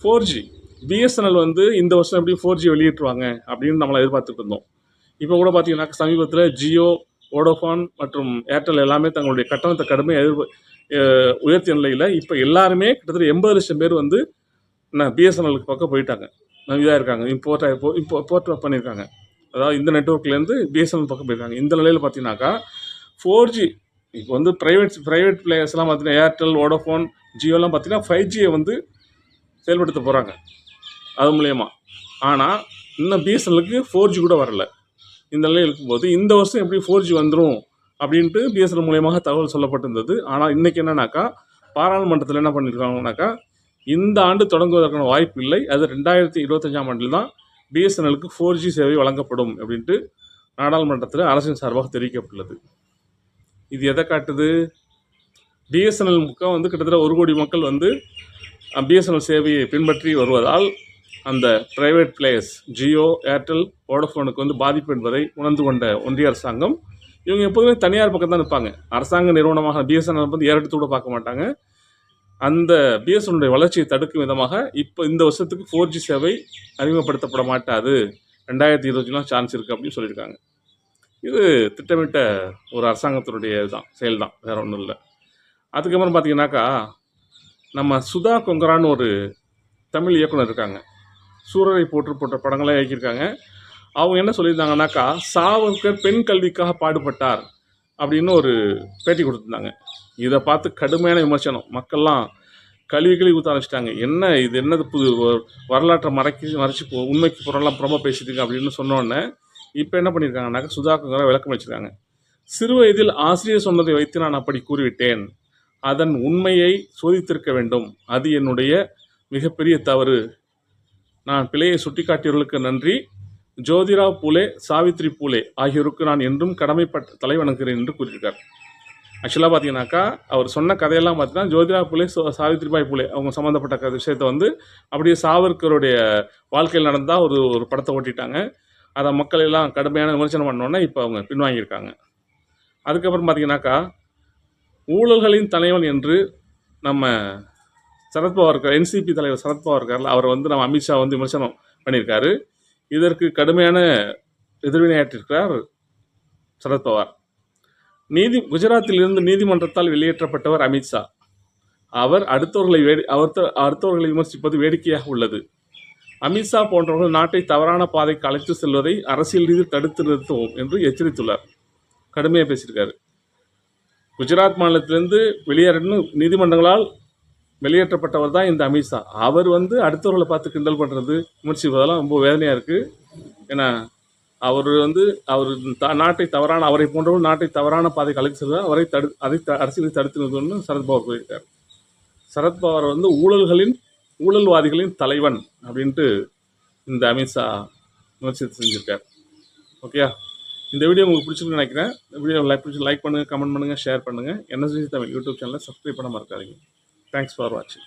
4G BSNL வந்து இந்த வருஷம் எப்படி 4G வெளியிட்டுருவாங்க அப்படின்னு நம்மளை எதிர்பார்த்துட்டு இருந்தோம். இப்போ கூட பார்த்தீங்கன்னா சமீபத்தில் ஜியோ, வோடோஃபோன் மற்றும் ஏர்டெல் எல்லாமே தங்களுடைய கட்டணத்தை கடுமையாக உயர்த்திய நிலையில் இப்போ எல்லாருமே கிட்டத்தட்ட 80 லட்சம் பேர் வந்து பிஎஸ்என்எலுக்கு பக்கம் போயிட்டாங்க. இதாக இருக்காங்க, இம்போர்ட் பண்ணியிருக்காங்க. அதாவது இந்த நெட்ஒர்க்லேருந்து பிஎஸ்என்எல் பக்கம் போயிருக்காங்க. இந்த நிலையில் பார்த்தீங்கன்னாக்கா 4G இப்போ வந்து ப்ரைவேட் பிளேயர்ஸ்லாம் பார்த்தீங்கன்னா ஏர்டெல், வோடோஃபோன், ஜியோலாம் பார்த்தீங்கன்னா 5Gயை வந்து செயல்படுத்த போகிறாங்க அது மூலயமா. ஆனால் இன்னும் பிஎஸ்என்எலுக்கு 4G கூட வரல. இந்த நிலையில் இருக்கும்போது இந்த வருஷம் எப்படி 4G வந்துடும் அப்படின்ட்டு பிஎஸ்என்எல் மூலியமாக தகவல் சொல்லப்பட்டிருந்தது. ஆனால் இன்றைக்கி என்னன்னாக்கா பாராளுமன்றத்தில் என்ன பண்ணியிருக்காங்கனாக்கா இந்த ஆண்டு தொடங்குவதற்கான வாய்ப்பு இல்லை, அது 2025ஆம் ஆண்டில் தான் பிஎஸ்என்எலுக்கு 4G சேவை வழங்கப்படும் அப்படின்ட்டு நாடாளுமன்றத்தில் அரசின் சார்பாக தெரிவிக்கப்பட்டுள்ளது. இது எதை காட்டுது? பிஎஸ்என்எல் பக்கம் வந்து கிட்டத்தட்ட 1 கோடி மக்கள் வந்து பிஎஸ்என்எல் சேவையை பின்பற்றி வருவதால் அந்த பிரைவேட் பிளேயர்ஸ் ஜியோ, ஏர்டெல், வோடோஃபோனுக்கு வந்து பாதிப்பு என்பதை உணர்ந்து கொண்ட ஒன்றிய அரசாங்கம் இவங்க எப்போதுமே தனியார் பக்கம் தான் நிற்பாங்க. அரசாங்க நிறுவனமாக பிஎஸ்என்எல் வந்து ஏறெடுத்து கூட பார்க்க மாட்டாங்க. அந்த பிஎஸ்என்எலுடைய வளர்ச்சியை தடுக்கும் விதமாக இப்போ இந்த வருஷத்துக்கு 4G சேவை அறிமுகப்படுத்தப்பட மாட்டாது, 2025 சான்ஸ் இருக்குது அப்படின்னு சொல்லியிருக்காங்க. இது திட்டமிட்ட ஒரு அரசாங்கத்தினுடைய செயல் தான், வேறு ஒன்றும் இல்லை. அதுக்கப்புறம் பார்த்தீங்கன்னாக்கா நம்ம சுதா கொங்கரான்னு ஒரு தமிழ் இயக்குனர் இருக்காங்க. சூரரை போன்ற படங்களாக இயக்கியிருக்காங்க. அவங்க என்ன சொல்லியிருந்தாங்கன்னாக்கா சாவர்கர் பெண் கல்விக்காக பாடுபட்டார் அப்படின்னு ஒரு பேட்டி கொடுத்துருந்தாங்க. இதை பார்த்து கடுமையான விமர்சனம், மக்கள்லாம் கல்வி ஊற்ற ஆரம்பிச்சிட்டாங்க. என்ன இது, என்னது புது வரலாற்றை மறைச்சி உண்மைக்கு புறம்லாம் ரொம்ப பேசிட்டு அப்படின்னு சொன்னோடனே இப்போ என்ன பண்ணியிருக்காங்கன்னாக்கா சுதா கொங்கரா விளக்கம் வச்சுருக்காங்க. சிறு வயதில் ஆசிரியர் சொன்னதை வைத்து நான் அப்படி கூறிவிட்டேன், அதன் உண்மையை சோதித்திருக்க வேண்டும், அது என்னுடைய மிகப்பெரிய தவறு, நான் பிழையை சுட்டிக்காட்டியவர்களுக்கு நன்றி, ஜோதிராவ் பூலே, சாவித்ரி பூலே ஆகியோருக்கு நான் என்றும் கடமைப்பட்ட தலைவணங்குகிறேன் என்று கூறியிருக்கார். ஆக்சுவலாக பார்த்தீங்கன்னாக்கா அவர் சொன்ன கதையெல்லாம் பார்த்தீங்கன்னா ஜோதிராவ் பூலே, சாவித்ரிபாய் பூலே அவங்க சம்மந்தப்பட்ட விஷயத்தை வந்து அப்படியே சாவர்கருடைய வாழ்க்கையில் நடந்தால் ஒரு படத்தை ஓட்டிட்டாங்க. அதை மக்கள் எல்லாம் கடுமையான விமர்சனம் பண்ணோன்னே இப்போ அவங்க பின்வாங்கியிருக்காங்க. அதுக்கப்புறம் பார்த்தீங்கன்னாக்கா ஊழல்களின் தலைவன் என்று நம்ம சரத்பவார் இருக்கார், என்சிபி தலைவர் சரத்பவார் இருக்கார்ல, அவரை வந்து நம்ம அமித்ஷா வந்து விமர்சனம் பண்ணியிருக்காரு. இதற்கு கடுமையான எதிர்வினையாற்றிருக்கிறார் சரத்பவார். குஜராத்திலிருந்து நீதிமன்றத்தால் வெளியேற்றப்பட்டவர் அமித்ஷா. அவர் அடுத்தவர்களை விமர்சிப்பது வேடிக்கையாக உள்ளது. அமித்ஷா போன்றவர்கள் நாட்டை தவறான பாதைக்கு அழைத்து செல்வதை அரசியல் ரீதியில் தடுத்து நிறுத்துவோம் என்று எச்சரித்துள்ளார். கடுமையாக பேசியிருக்காரு. குஜராத் மாநிலத்திலிருந்து வெளியேறணும் நீதிமன்றங்களால் வெளியேற்றப்பட்டவர் தான் இந்த அமித்ஷா. அவர் வந்து அடுத்தவர்களை பார்த்து கிண்டல் பண்ணுறது, விமர்சிப்பதெல்லாம் ரொம்ப வேதனையாக இருக்குது. ஏன்னா அவர் வந்து நாட்டை தவறான, அவரை போன்றவர்கள் நாட்டை தவறான பாதைக்கு அழைத்து செல்வார், அதை அரசியலை தடுத்து நிறுத்தணும்னு சரத்பவார் கூறியிருக்கார். சரத்பவார் வந்து ஊழல்வாதிகளின் தலைவன் அப்படின்ட்டு இந்த அமித்ஷா விமர்சித்து செஞ்சுருக்கார். ஓகேயா? இந்த வீடியோ உங்களுக்கு பிடிச்சிருக்குன்னு நினைக்கிறேன். இந்த வீடியோ லைக் பண்ணுங்கள், கமெண்ட் பண்ணுங்கள், ஷேர் பண்ணுங்கள். NSDC தமிழ் யூடியூப் சேனலை சப்ஸ்கிரைப் பண்ண மறக்காதீங்க. தேங்க்ஸ் ஃபார் வாட்சிங்.